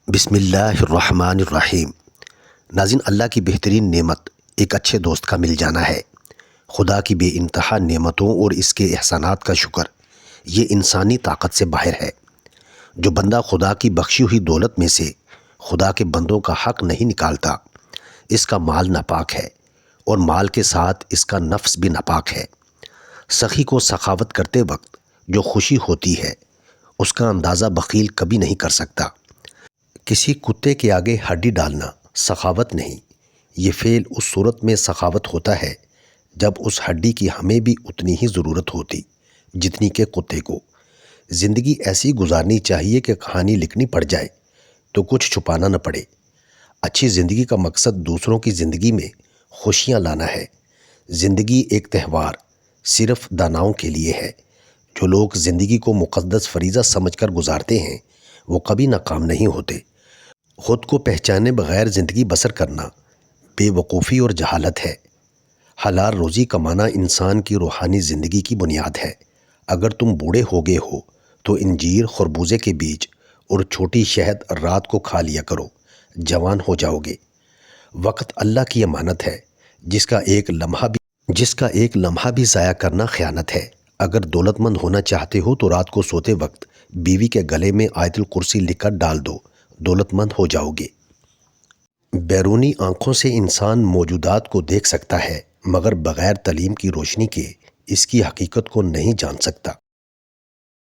بسم اللہ الرحمن الرحیم۔ ناظرین، اللہ کی بہترین نعمت ایک اچھے دوست کا مل جانا ہے۔ خدا کی بے انتہا نعمتوں اور اس کے احسانات کا شکر یہ انسانی طاقت سے باہر ہے۔ جو بندہ خدا کی بخشی ہوئی دولت میں سے خدا کے بندوں کا حق نہیں نکالتا، اس کا مال ناپاک ہے اور مال کے ساتھ اس کا نفس بھی ناپاک ہے۔ سخی کو سخاوت کرتے وقت جو خوشی ہوتی ہے اس کا اندازہ بخیل کبھی نہیں کر سکتا۔ کسی کتے کے آگے ہڈی ڈالنا سخاوت نہیں، یہ فعل اس صورت میں سخاوت ہوتا ہے جب اس ہڈی کی ہمیں بھی اتنی ہی ضرورت ہوتی جتنی کہ کتے کو۔ زندگی ایسی گزارنی چاہیے کہ کہانی لکھنی پڑ جائے تو کچھ چھپانا نہ پڑے۔ اچھی زندگی کا مقصد دوسروں کی زندگی میں خوشیاں لانا ہے۔ زندگی ایک تہوار صرف داناؤں کے لیے ہے۔ جو لوگ زندگی کو مقدس فریضہ سمجھ کر گزارتے ہیں وہ کبھی ناکام نہیں ہوتے۔ خود کو پہچانے بغیر زندگی بسر کرنا بے وقوفی اور جہالت ہے۔ حلال روزی کمانا انسان کی روحانی زندگی کی بنیاد ہے۔ اگر تم بوڑھے ہو گئے ہو تو انجیر، خربوزے کے بیج اور چھوٹی شہد رات کو کھا لیا کرو، جوان ہو جاؤ گے۔ وقت اللہ کی امانت ہے جس کا ایک لمحہ بھی ضائع کرنا خیانت ہے۔ اگر دولت مند ہونا چاہتے ہو تو رات کو سوتے وقت بیوی کے گلے میں آیت الکرسی لکھ کر ڈال دو، دولت مند ہو جاؤ گے۔ بیرونی آنکھوں سے انسان موجودات کو دیکھ سکتا ہے مگر بغیر تعلیم کی روشنی کے اس کی حقیقت کو نہیں جان سکتا۔